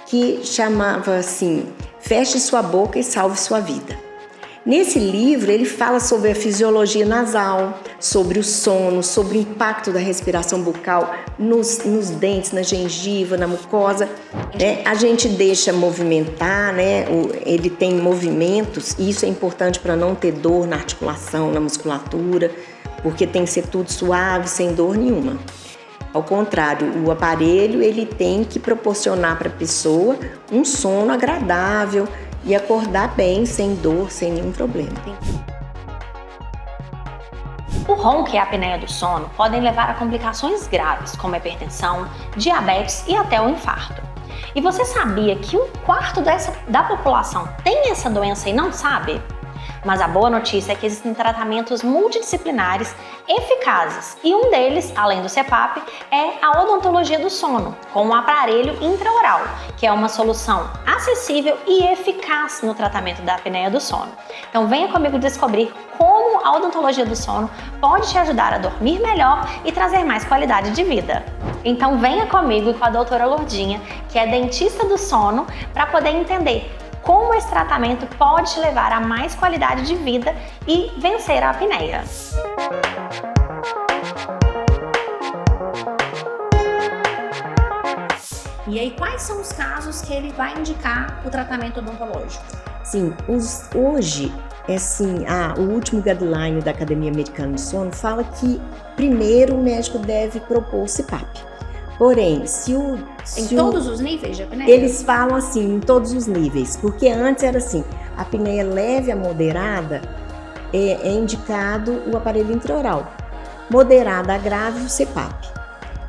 que chamava assim, Feche Sua Boca e Salve Sua Vida. Nesse livro, ele fala sobre a fisiologia nasal, sobre o sono, sobre o impacto da respiração bucal nos dentes, na gengiva, na mucosa. Né? A gente deixa movimentar, né? Ele tem movimentos, e isso é importante para não ter dor na articulação, na musculatura, porque tem que ser tudo suave, sem dor nenhuma. Ao contrário, o aparelho ele tem que proporcionar para a pessoa um sono agradável, e acordar bem, sem dor, sem nenhum problema. O ronco e a apneia do sono podem levar a complicações graves, como hipertensão, diabetes e até o infarto. E você sabia que 1/4 da população tem essa doença e não sabe? Mas a boa notícia é que existem tratamentos multidisciplinares eficazes e um deles, além do CPAP, é a odontologia do sono, com um aparelho intraoral, que é uma solução acessível e eficaz no tratamento da apneia do sono. Então venha comigo descobrir como a odontologia do sono pode te ajudar a dormir melhor e trazer mais qualidade de vida. Então venha comigo e com a doutora Lourdinha, que é dentista do sono, para poder entender como esse tratamento pode te levar a mais qualidade de vida e vencer a apneia. E aí, quais são os casos que ele vai indicar o tratamento odontológico? Sim, hoje, o último guideline da Academia Americana do Sono fala que primeiro o médico deve propor o CPAP. Porém, em todos os níveis de apneia? Eles falam assim, em todos os níveis, porque antes era assim, a apneia leve a moderada é indicado o aparelho intraoral, moderada a grave o CPAP.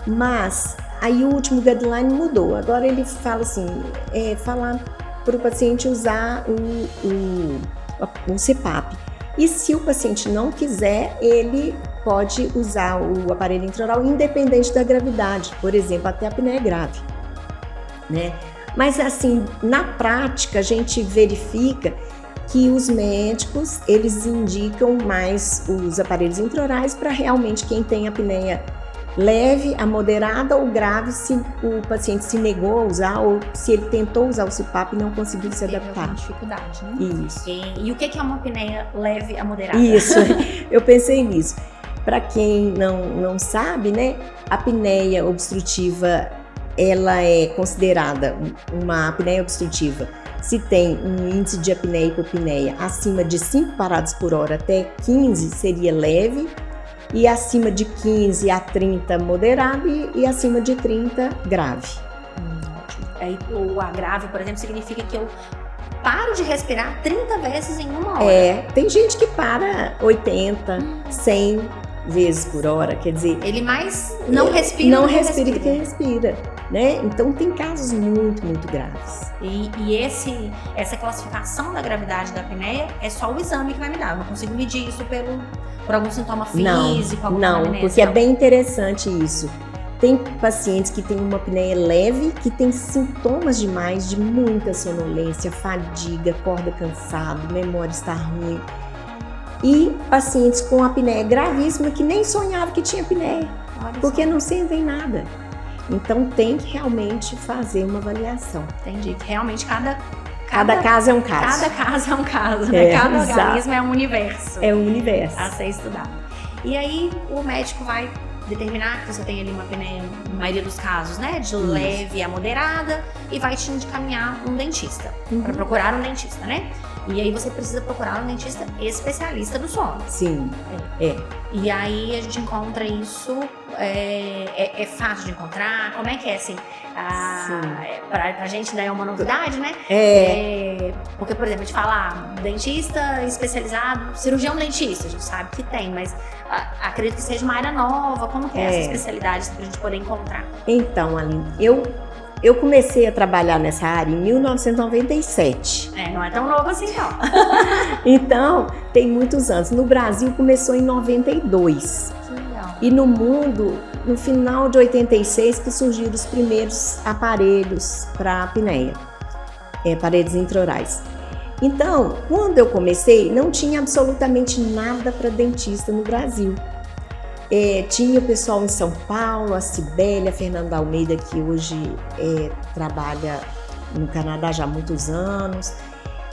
Mas aí o último guideline mudou, agora ele fala assim, falar para o paciente usar o CPAP. E se o paciente não quiser, ele pode usar o aparelho intraoral independente da gravidade, por exemplo, até a apneia grave, né? Mas assim, na prática, a gente verifica que os médicos, eles indicam mais os aparelhos intraorais para realmente quem tem apneia leve, a moderada ou grave, se o paciente se negou a usar ou se ele tentou usar o CPAP e não conseguiu se adaptar. Tem dificuldade, né? Isso. E o que é uma apneia leve a moderada? Isso, eu pensei nisso. Para quem não sabe, né, a apneia obstrutiva, ela é considerada uma apneia obstrutiva se tem um índice de apneia e hipopneia acima de 5 paradas por hora até 15 seria leve, e acima de 15 a 30 moderado e acima de 30 grave. Aí, o grave, por exemplo, significa que eu paro de respirar 30 vezes em uma hora. Tem gente que para 80, 100 vezes por hora, quer dizer... Ele mais não respira do que respira, né? Então tem casos muito, muito graves. E essa classificação da gravidade da apneia é só o exame que vai me dar. Eu não consigo medir isso por algum sintoma físico, alguma anamnese. Não, porque é bem interessante isso. Tem pacientes que têm uma apneia leve, que tem sintomas demais de muita sonolência, fadiga, acorda cansado, memória está ruim. E pacientes com apneia gravíssima que nem sonhavam que tinha apneia, porque não sentem nada. Então tem que realmente fazer uma avaliação. Entendi, que realmente cada caso é um caso. Cada caso é um caso, né? Cada organismo é um universo. É um universo. A ser estudado. E aí o médico vai determinar que você tem ali uma apneia, na maioria dos casos, né? De leve a moderada, e vai te encaminhar um dentista, para procurar um dentista, né? E aí você precisa procurar um dentista especialista do sono. Sim, E aí a gente encontra isso, é fácil de encontrar? Como é que é, assim? Pra gente daí é uma novidade, né? Porque, por exemplo, a gente fala dentista especializado, cirurgião dentista, a gente sabe que tem, mas acredito que seja uma área nova. Como que é essa especialidade pra gente poder encontrar? Então, Aline, eu comecei a trabalhar nessa área em 1997. Não é tão novo assim, não. Então, tem muitos anos. No Brasil, começou em 92. Que legal. E no mundo, no final de 86, que surgiram os primeiros aparelhos para apneia. Aparelhos intraorais. Então, quando eu comecei, não tinha absolutamente nada para dentista no Brasil. Tinha o pessoal em São Paulo, a Cibele, a Fernanda Almeida, que hoje trabalha no Canadá já há muitos anos.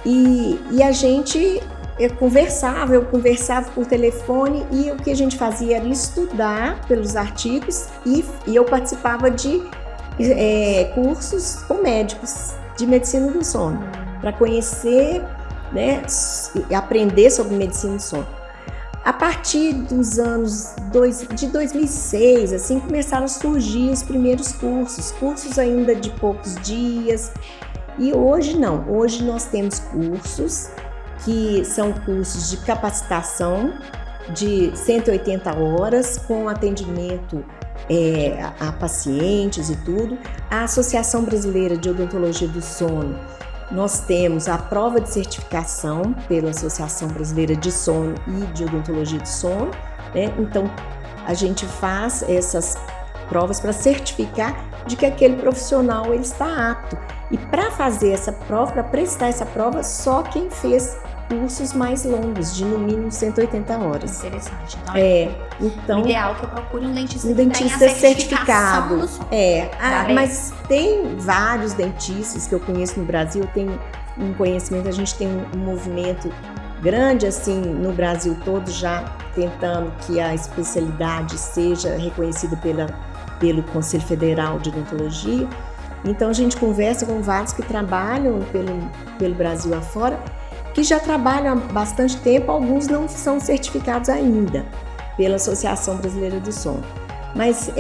E a gente eu conversava por telefone e o que a gente fazia era estudar pelos artigos e eu participava de cursos com médicos de medicina do sono, para conhecer, né, aprender sobre medicina do sono. A partir dos anos de 2006, assim, começaram a surgir os primeiros cursos ainda de poucos dias. E hoje não, hoje nós temos cursos que são cursos de capacitação de 180 horas com atendimento a pacientes e tudo. A Associação Brasileira de Odontologia do Sono, nós temos a prova de certificação pela Associação Brasileira de Sono e de Odontologia do Sono, né? Então, a gente faz essas provas para certificar de que aquele profissional ele está apto. E para fazer essa prova, para prestar essa prova, só quem fez cursos mais longos, de no mínimo 180 horas. Interessante. Então, o ideal é que eu procure um dentista certificado. Do sono. Mas tem vários dentistas que eu conheço no Brasil, tem um conhecimento, a gente tem um movimento grande assim no Brasil todo já tentando que a especialidade seja reconhecida pelo Conselho Federal de Odontologia. Então a gente conversa com vários que trabalham pelo Brasil afora, que já trabalham há bastante tempo, alguns não são certificados ainda pela Associação Brasileira do Sono. Mas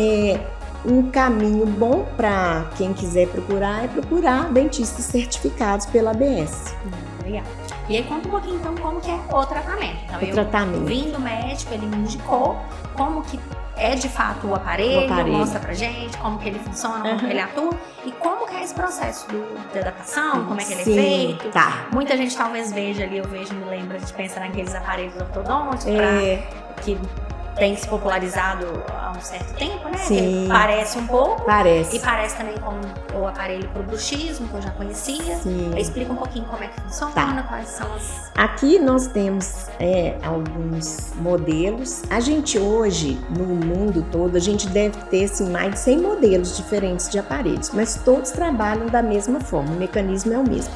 um caminho bom para quem quiser procurar é procurar dentistas certificados pela ABS. Legal. E aí conta um pouquinho então como que é o tratamento. Então, tratamento. Vim do médico, ele me indicou como que é de fato o aparelho, mostra pra gente como que ele funciona, como que ele atua e como que é esse processo de adaptação, como é que ele é feito. Tá. Muita gente talvez veja ali, me lembra, a gente pensa naqueles aparelhos ortodônticos que tem se popularizado há um certo tempo, né? Sim. Que parece um pouco. Parece. E parece também com o aparelho pro bruxismo, que eu já conhecia. Sim. Explica um pouquinho como é que funciona, quais são as... Aqui nós temos alguns modelos. A gente hoje, no mundo todo, a gente deve ter assim, mais de 100 modelos diferentes de aparelhos, mas todos trabalham da mesma forma, o mecanismo é o mesmo.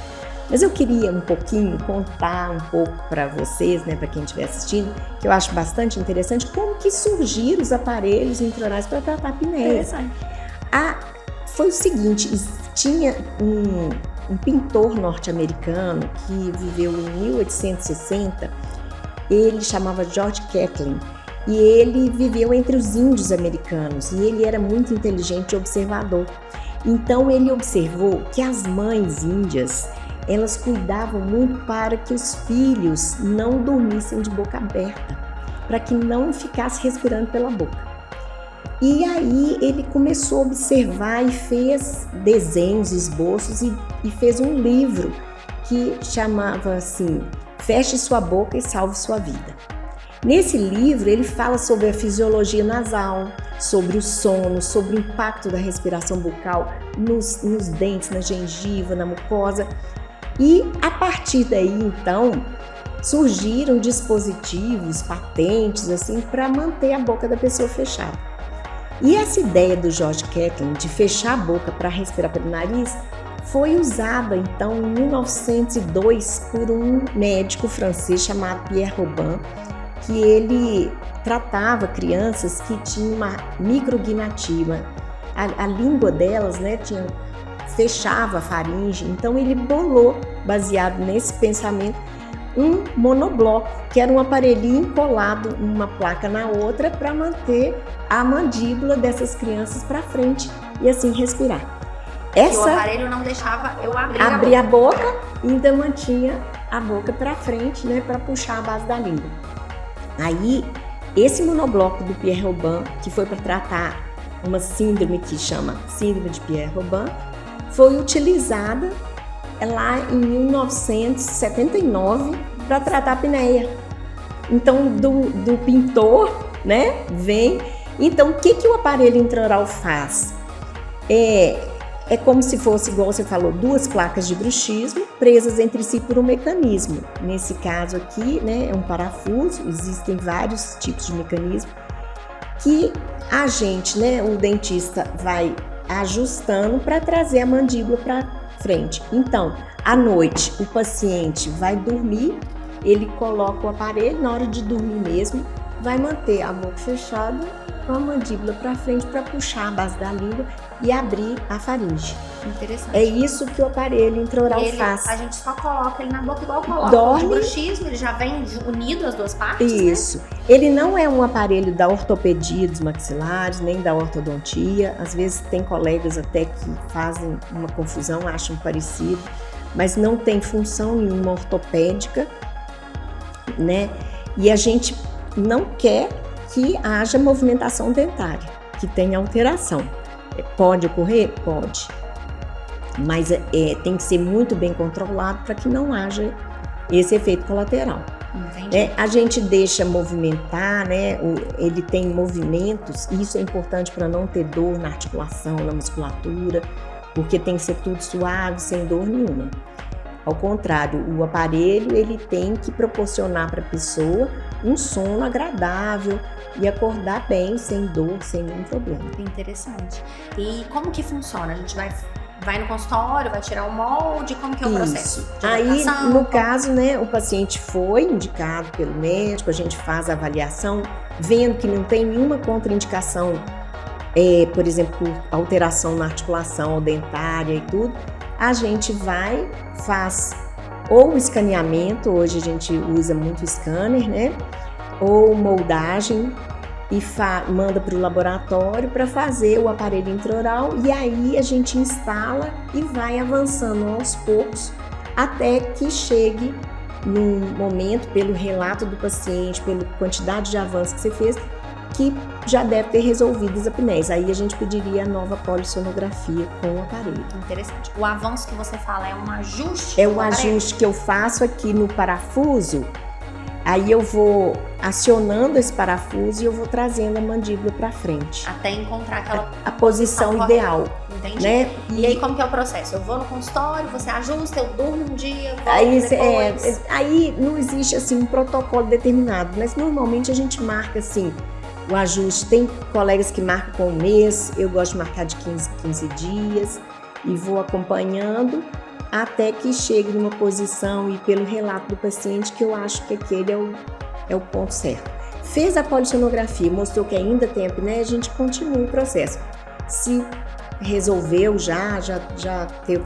Mas eu queria um pouquinho contar um pouco para vocês, né, para quem estiver assistindo, que eu acho bastante interessante, como que surgiram os aparelhos intraorais para tratar a apneia. Interessante. Foi o seguinte, tinha um pintor norte-americano que viveu em 1860, ele chamava George Catlin, e ele viveu entre os índios americanos, e ele era muito inteligente e observador. Então ele observou que as mães índias, elas cuidavam muito para que os filhos não dormissem de boca aberta, para que não ficasse respirando pela boca. E aí ele começou a observar e fez desenhos, esboços e fez um livro que chamava assim, Feche Sua Boca e Salve Sua Vida. Nesse livro ele fala sobre a fisiologia nasal, sobre o sono, sobre o impacto da respiração bucal nos dentes, na gengiva, na mucosa. E a partir daí, então, surgiram dispositivos, patentes, assim, para manter a boca da pessoa fechada. E essa ideia do George Catlin de fechar a boca para respirar pelo nariz foi usada, então, em 1902 por um médico francês chamado Pierre Robin, que ele tratava crianças que tinham uma micrognatima. A língua delas, né, fechava a faringe, então ele bolou, baseado nesse pensamento, um monobloco, que era um aparelhinho colado uma placa na outra para manter a mandíbula dessas crianças para frente e assim respirar. O aparelho não deixava eu abrir a boca e ainda mantinha a boca para frente, né, para puxar a base da língua. Aí, esse monobloco do Pierre Robin, que foi para tratar uma síndrome que chama Síndrome de Pierre Robin, foi utilizada lá em 1979 para tratar a apneia. Então, do pintor, né, vem. Então, o que o aparelho intraoral faz? É como se fosse, igual você falou, duas placas de bruxismo presas entre si por um mecanismo. Nesse caso aqui, né, é um parafuso, existem vários tipos de mecanismo que a gente, né, o dentista vai ajustando para trazer a mandíbula para frente. Então, à noite, o paciente vai dormir, ele coloca o aparelho, na hora de dormir mesmo, vai manter a boca fechada com a mandíbula para frente para puxar a base da língua e abrir a faringe. Interessante. É isso que o aparelho intraoral faz. A gente só coloca ele na boca igual coloca Dorme. o bruxismo, ele já vem unido as duas partes, Isso. né? Ele não é um aparelho da ortopedia dos maxilares, nem da ortodontia. Às vezes tem colegas até que fazem uma confusão, acham parecido, mas não tem função nenhuma ortopédica, né? E a gente não quer que haja movimentação dentária, que tenha alteração. Pode ocorrer? Pode. Mas tem que ser muito bem controlado para que não haja esse efeito colateral. Entendi. A gente deixa movimentar, né? Ele tem movimentos, e isso é importante para não ter dor na articulação, na musculatura, porque tem que ser tudo suave, sem dor nenhuma. Ao contrário, o aparelho ele tem que proporcionar para a pessoa um sono agradável e acordar bem, sem dor, sem nenhum problema. Interessante. E como que funciona? A gente vai no consultório, vai tirar o molde, como que é o processo? Aí, no caso, né, o paciente foi indicado pelo médico, a gente faz a avaliação, vendo que não tem nenhuma contraindicação, por exemplo, por alteração na articulação ou dentária e tudo, a gente faz ou escaneamento, hoje a gente usa muito scanner, né, ou moldagem, e manda para o laboratório para fazer o aparelho intraoral, e aí a gente instala e vai avançando aos poucos até que chegue num momento, pelo relato do paciente, pela quantidade de avanço que você fez, que já deve ter resolvido as apneias. Aí a gente pediria a nova polissonografia com o aparelho. Interessante. O avanço que você fala é um ajuste? É o ajuste que eu faço aqui no parafuso. Aí eu vou acionando esse parafuso e eu vou trazendo a mandíbula para frente. Até encontrar aquela a posição ideal. Entendi. Né? E aí como que é o processo? Eu vou no consultório, você ajusta, eu durmo um dia, volto aí, depois. Aí não existe assim um protocolo determinado, mas normalmente a gente marca assim o ajuste. Tem colegas que marcam com um mês, eu gosto de marcar de 15 dias e vou acompanhando até que chegue numa posição, e pelo relato do paciente, que eu acho que aquele é o ponto certo. Fez a polissonografia, mostrou que ainda tem apneia, a gente continua o processo. Se resolveu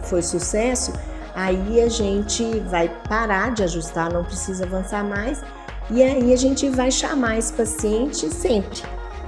foi sucesso, aí a gente vai parar de ajustar, não precisa avançar mais, e aí a gente vai chamar esse paciente sempre,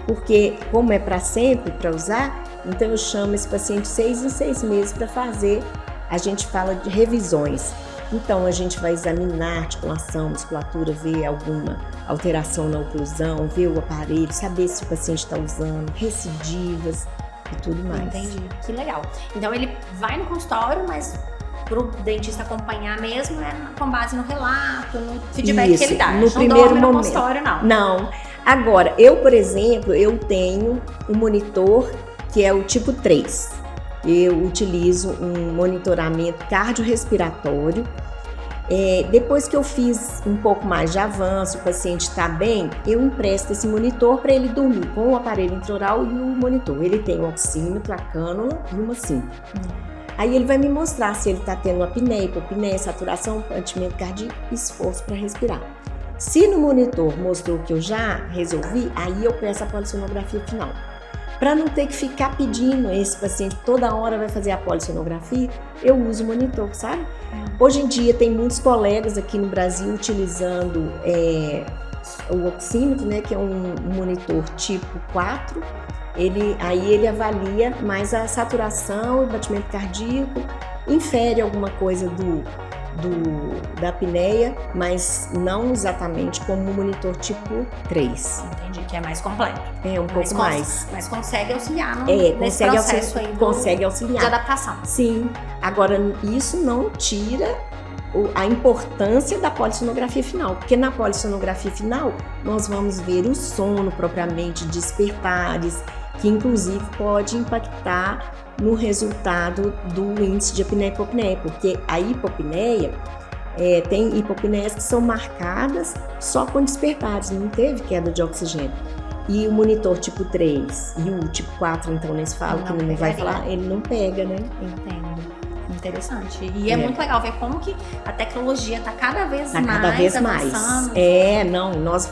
porque como é para sempre, para usar, então eu chamo esse paciente 6 em 6 meses para fazer. A gente fala de revisões, então a gente vai examinar a articulação, musculatura, ver alguma alteração na oclusão, ver o aparelho, saber se o paciente está usando, recidivas e tudo mais. Entendi, que legal. Então ele vai no consultório, mas para o dentista acompanhar mesmo é com base no relato, no feedback que ele dá. No primeiro momento. No consultório, não. Não. Agora, eu, por exemplo, eu tenho um monitor que é o tipo 3. Eu utilizo um monitoramento cardiorrespiratório. Depois que eu fiz um pouco mais de avanço, o paciente está bem, eu empresto esse monitor para ele dormir com o aparelho intraoral e o monitor. Ele tem um oxímetro, a cânula e uma cinta. Aí ele vai me mostrar se ele está tendo apneia, hipopneia, saturação, batimento cardíaco e esforço para respirar. Se no monitor mostrou que eu já resolvi, aí eu peço a polissonografia final. Para não ter que ficar pedindo esse paciente toda hora vai fazer a polissonografia, eu uso o monitor, sabe? Hoje em dia tem muitos colegas aqui no Brasil utilizando o oxímetro, né, que é um monitor tipo 4. Aí ele avalia mais a saturação e batimento cardíaco, infere alguma coisa da apneia, mas não exatamente como o monitor tipo 3. Entendi, que é mais completo. É um pouco mais. Mas consegue auxiliar nesse processo aí consegue auxiliar. De adaptação. Sim. Agora, isso não tira a importância da polissonografia final, porque na polissonografia final nós vamos ver o sono propriamente, despertares, que inclusive pode impactar no resultado do índice de apneia e hipopneia, porque a hipopneia, tem hipopneias que são marcadas só com despertares, não teve queda de oxigênio. E o monitor tipo 3 e o tipo 4, então, nesse falo que não vai falar, ele não pega, né? Entendo. Interessante. E é muito legal ver como que a tecnologia está cada vez Tá mais cada vez mais. avançando. Nós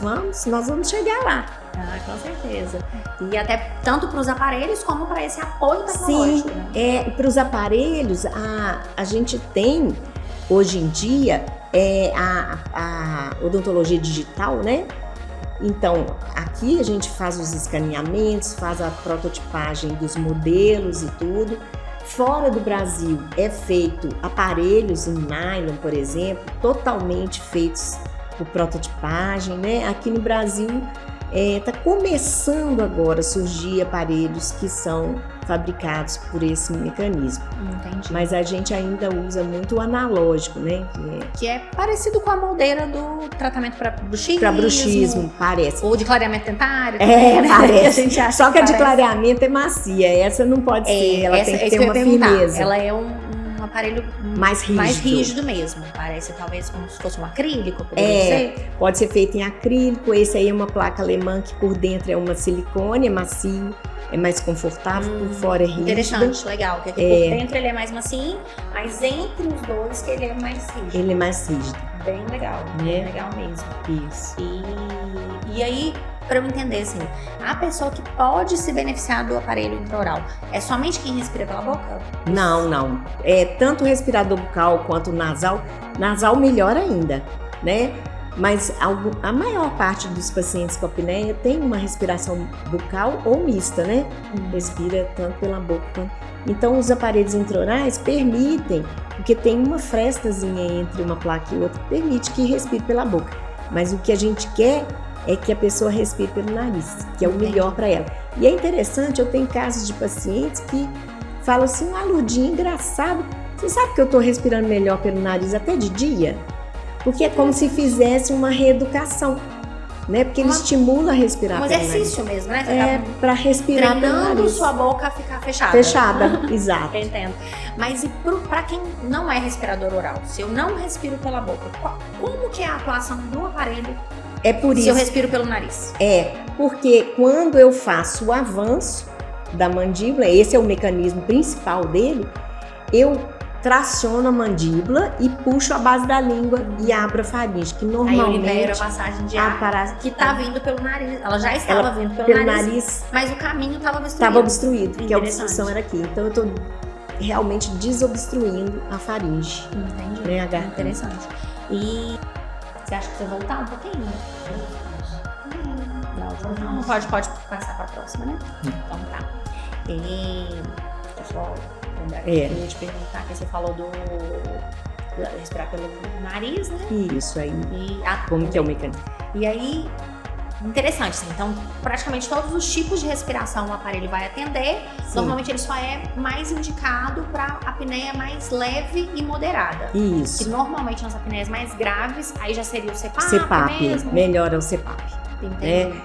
vamos chegar lá. Ah, com certeza. E até tanto para os aparelhos como para esse apoio Sim, tecnológico. Né? para os aparelhos, a gente tem, hoje em dia, a odontologia digital, né? Então, aqui a gente faz os escaneamentos, faz a prototipagem dos modelos e tudo. Fora do Brasil, é feito aparelhos em nylon, por exemplo, totalmente feitos por prototipagem, né? Aqui no Brasil, está começando agora a surgir aparelhos que são fabricados por esse mecanismo. Entendi. Mas a gente ainda usa muito o analógico, né? Que é parecido com a moldeira do tratamento para bruxismo. Para bruxismo, parece. Ou de clareamento dentário. Também, né? Parece. A gente acha Só que a de parece. clareamento é macia, essa não pode ser, ela tem que ter uma firmeza. Ela é um aparelho Mais rígido. mesmo. Parece talvez como se fosse um acrílico, poderia ser. Pode ser feito em acrílico, esse aí é uma placa alemã que por dentro é uma silicone, é macio, é mais confortável, por fora é rígido. Interessante, legal. Porque por dentro ele é mais macio, mas entre os dois que ele é mais rígido. Ele é mais rígido. Bem legal, bem legal mesmo. Isso. E aí, para eu entender, assim, a pessoa que pode se beneficiar do aparelho intraoral é somente quem respira pela boca? Não. Tanto o respirador bucal quanto o nasal. Nasal melhor ainda, né? Mas a maior parte dos pacientes com apneia tem uma respiração bucal ou mista, né? Respira tanto pela boca quanto... Então, os aparelhos intraorais permitem, porque tem uma frestazinha entre uma placa e outra, que permite que respire pela boca. Mas o que a gente quer é que a pessoa respire pelo nariz, que é o melhor para ela. E é interessante, eu tenho casos de pacientes que falam assim, Lurdinha, engraçado, você sabe que eu estou respirando melhor pelo nariz até de dia? Porque é como se fizesse uma reeducação, né? Porque ele estimula a respirar Um pelo nariz. exercício mesmo, né? Você Para respirar pelo treinando nariz. sua boca a ficar fechada. Fechada, exato. Eu entendo. Mas e para quem não é respirador oral? Se eu não respiro pela boca, como que é a atuação do aparelho É por se eu isso. respiro pelo nariz? Porque quando eu faço o avanço da mandíbula, esse é o mecanismo principal dele, eu traciono a mandíbula e puxo a base da língua e abro a faringe, que Aí eu normalmente libero a passagem de ar que tá vindo pelo nariz. Ela já estava vindo pelo nariz, mas o caminho estava obstruído. estava obstruído, porque a Interessante. obstrução era aqui. Então eu estou realmente desobstruindo a faringe. Entendi. Né, a garganta. Interessante. E você acha que você vai voltar um pouquinho? Não, pode passar para a próxima, né? Então tá. Deixa eu lembrar que eu ia te perguntar, que você falou do respirar pelo nariz, né? Isso aí. E Como que é o mecanismo? E aí, interessante, assim, então praticamente todos os tipos de respiração o aparelho vai atender. Sim. Normalmente ele só é mais indicado para apneia mais leve e moderada. Que Isso. normalmente nas apneias mais graves, aí já seria o CPAP, CPAP, mesmo. melhora o CPAP. Entendi.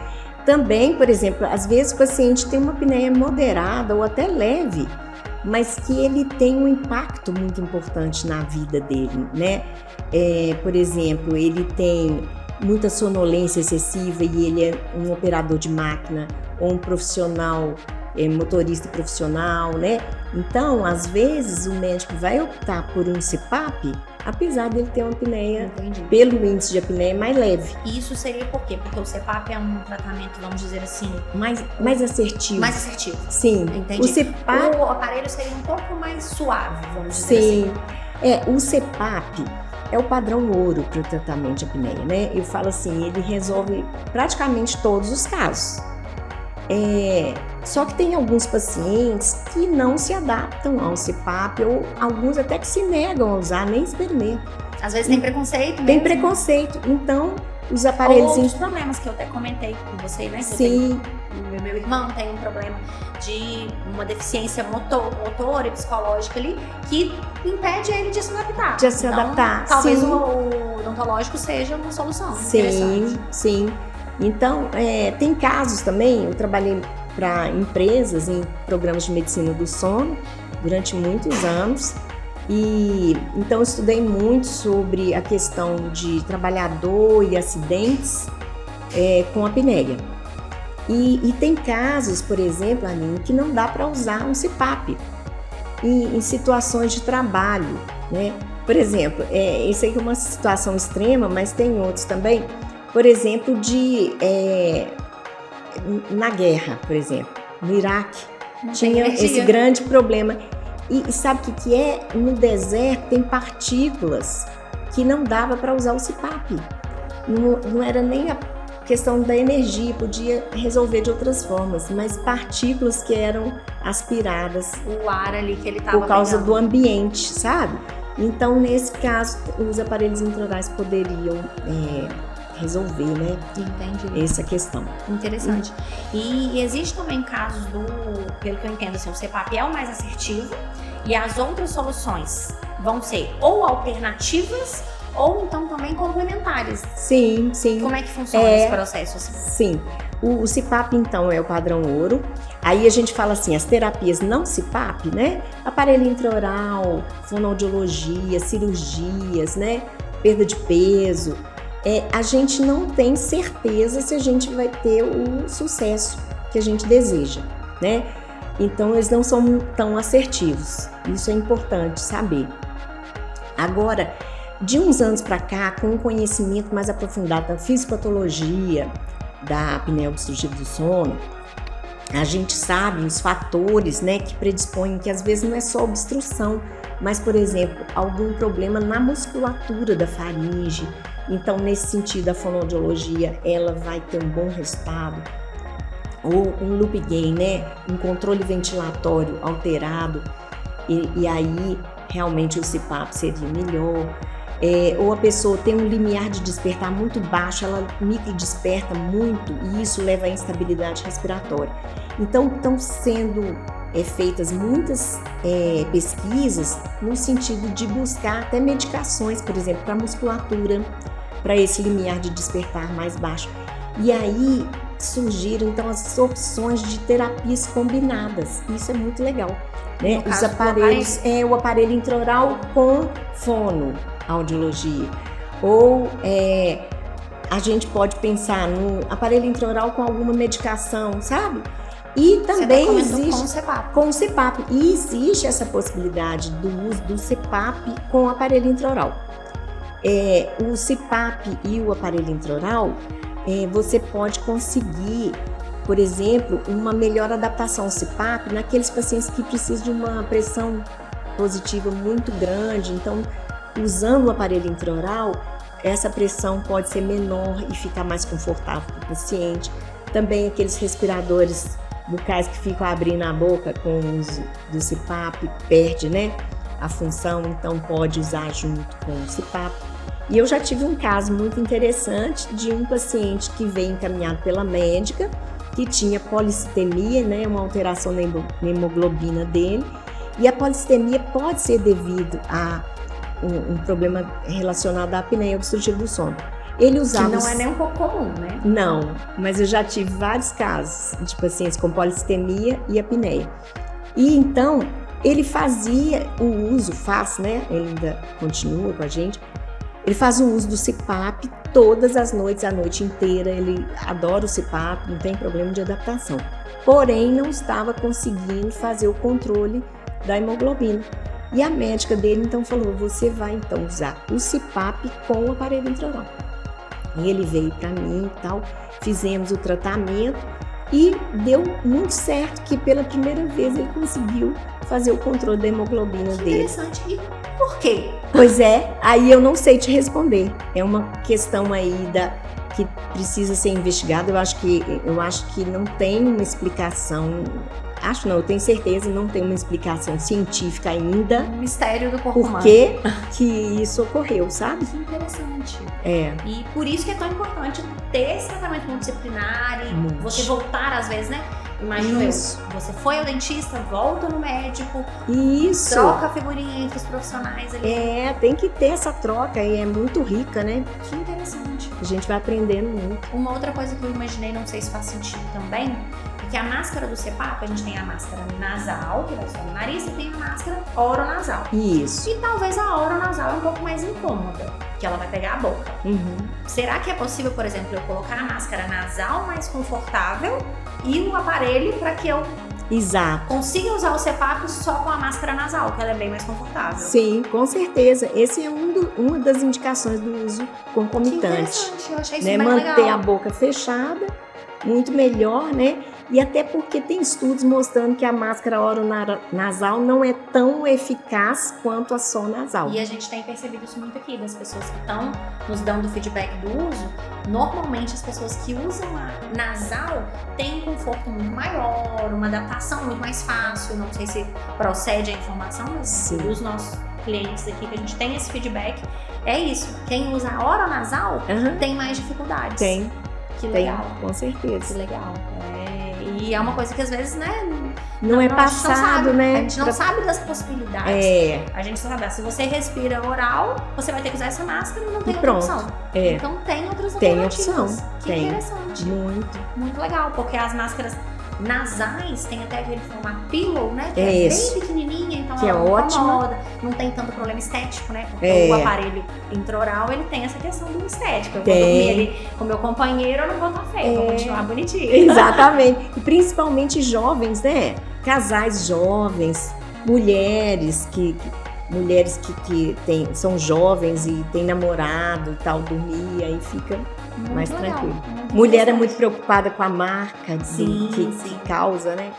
Também, por exemplo, às vezes o paciente tem uma apneia moderada ou até leve, mas que ele tem um impacto muito importante na vida dele, né? Por exemplo, ele tem muita sonolência excessiva e ele é um operador de máquina ou um profissional, motorista profissional, né? Então, às vezes, o médico vai optar por um CPAP, apesar dele ter uma apneia, Entendi. pelo índice de apneia mais leve, E isso seria por quê? Porque o CPAP é um tratamento, vamos dizer assim, mais assertivo. mais assertivo. Sim, Entendi. o CPAP, O aparelho seria um pouco mais suave, vamos dizer assim. sim. O CPAP é o padrão ouro para o tratamento de apneia, né? Eu falo assim, ele resolve praticamente todos os casos. Só que tem alguns pacientes que não se adaptam ao CPAP ou alguns até que se negam a usar, nem experimentam. Às vezes tem preconceito mesmo. Tem preconceito, então os aparelhos... Outros problemas que eu até comentei com você, né? Que eu Sim, tenho, meu irmão tem um problema de uma deficiência motora e psicológica ali que impede ele de se adaptar. De se Então, adaptar, Talvez sim. o odontológico seja uma solução. sim, Interessante. sim. Então, tem casos também, eu trabalhei para empresas em programas de medicina do sono durante muitos anos e então eu estudei muito sobre a questão de trabalhador e acidentes com apneia. E tem casos, por exemplo, Aline, que não dá para usar um CPAP. em situações de trabalho, né? Por exemplo, isso aí é uma situação extrema, mas tem outros também. Por exemplo, na guerra, por exemplo, no Iraque, tinha esse grande problema. E sabe o que é? No deserto tem partículas que não dava para usar o CPAP. Não era nem a questão da energia, podia resolver de outras formas, mas partículas que eram aspiradas. O ar ali que ele estava por causa pegando. do ambiente, sabe? Então, nesse caso, os aparelhos intraorais poderiam resolver, né? Entendi. Essa questão. Interessante. E existe também casos pelo que eu entendo, assim, o CPAP é o mais assertivo e as outras soluções vão ser ou alternativas ou então também complementares. Sim. Como é que funciona esse processo? Assim? Sim. O CPAP, então, é o padrão ouro. Aí a gente fala assim, as terapias não CPAP, né? Aparelho intraoral, fonoaudiologia, cirurgias, né? Perda de peso. A gente não tem certeza se a gente vai ter o sucesso que a gente deseja, né? Então, eles não são tão assertivos. Isso é importante saber. Agora, de uns anos para cá, com um conhecimento mais aprofundado da fisiopatologia da apneia obstrutiva do sono, a gente sabe os fatores, né, que predispõem, que às vezes não é só obstrução, mas, por exemplo, algum problema na musculatura da faringe. Então, nesse sentido, a fonoaudiologia, ela vai ter um bom resultado. Ou um loop gain, né, um controle ventilatório alterado, e aí realmente o CPAP seria melhor. Ou a pessoa tem um limiar de despertar muito baixo, ela microdesperta muito e isso leva à instabilidade respiratória. Então, estão sendo feitas muitas pesquisas no sentido de buscar até medicações, por exemplo, para musculatura, para esse limiar de despertar mais baixo. E aí surgiram então as opções de terapias combinadas. Isso é muito legal, né? Os aparelhos, o aparelho intraoral com fonoaudiologia. Ou a gente pode pensar no aparelho intraoral com alguma medicação, sabe? E também existe com o CPAP. E existe essa possibilidade do uso do CPAP com o aparelho intraoral. O CPAP e o aparelho intraoral, você pode conseguir, por exemplo, uma melhor adaptação ao CPAP naqueles pacientes que precisam de uma pressão positiva muito grande. Então, usando o aparelho intraoral, essa pressão pode ser menor e ficar mais confortável para o paciente. Também aqueles respiradores bucais que ficam abrindo a boca com o uso do CPAP, perde, né, a função, então pode usar junto com o CPAP. E eu já tive um caso muito interessante de um paciente que veio encaminhado pela médica, que tinha polistemia, né, uma alteração na hemoglobina dele, e a polistemia pode ser devido a um problema relacionado à apneia obstrutiva do sono. Ele usava... Que não é nem um pouco comum, né? Não, mas eu já tive vários casos de pacientes com polistemia e apneia. E então, ele fazia o uso, né? Ele ainda continua com a gente. Ele faz o uso do CPAP todas as noites, a noite inteira. Ele adora o CPAP, não tem problema de adaptação. Porém, não estava conseguindo fazer o controle da hemoglobina. E a médica dele, então, falou, você vai, então, usar o CPAP com o aparelho intraoral. E ele veio para mim e tal, fizemos o tratamento e deu muito certo que pela primeira vez ele conseguiu fazer o controle da hemoglobina dele. Interessante. E por quê? Pois aí eu não sei te responder. É uma questão aí que precisa ser investigada. Eu acho que não tem uma explicação. Eu tenho certeza, não tem uma explicação científica ainda. Um mistério do corpo humano. Por que isso ocorreu, sabe? Que interessante. E por isso que é tão importante ter esse tratamento multidisciplinar e você voltar às vezes, né? Imagino você foi ao dentista, volta no médico, troca a figurinha entre os profissionais ali. Tem que ter essa troca e é muito rica, né? Que interessante. A gente vai aprendendo muito. Uma outra coisa que eu imaginei, não sei se faz sentido também, que a máscara do CPAP, a gente tem a máscara nasal, que vai só no nariz, e tem a máscara oronasal. Isso. E talvez a oronasal é um pouco mais incômoda, que ela vai pegar a boca. Será que é possível, por exemplo, eu colocar a máscara nasal mais confortável e o aparelho para que eu Exato. consiga usar o CPAP só com a máscara nasal, que ela é bem mais confortável. Sim, com certeza. Esse é uma das indicações do uso Que concomitante. interessante, eu achei isso Né? bem Manter legal. a boca fechada, muito melhor, né? E até porque tem estudos mostrando que a máscara oronasal não é tão eficaz quanto a só nasal. E a gente tem percebido isso muito aqui, das pessoas que estão nos dando feedback do uso. Normalmente as pessoas que usam a nasal têm um conforto muito maior, uma adaptação muito mais fácil. Não sei se procede a informação, mas Sim. dos nossos clientes aqui que a gente tem esse feedback, é isso. Quem usa a oronasal Aham, tem mais dificuldades. tem, Que tem, legal. com Que certeza. legal. E é uma coisa que às vezes, né? Não é a gente não passado, sabe. né? A gente não sabe das possibilidades. É, A gente só sabe, se você respira oral, você vai ter que usar essa máscara e não tem E outra pronto. opção. é, Então tem outras Tem alternativas. opção, Que tem. interessante. muito. Muito legal, porque as máscaras nasais tem até aquele formato pillow, né? Que É é isso. bem pequenininha, então Que ela é não ótima. incomoda, não tem tanto problema estético, né? Porque É. o aparelho intraoral, ele tem essa questão do estético. Eu vou Tem. dormir ali com o meu companheiro, eu não vou estar feia, vou É. continuar bonitinha. Exatamente. E principalmente jovens, né? Casais jovens, mulheres são jovens e têm namorado e tal, dormir, aí fica Muito mais legal, tranquilo. muito Mulher é interessante. muito preocupada com a marca Sim, que sim. causa, né?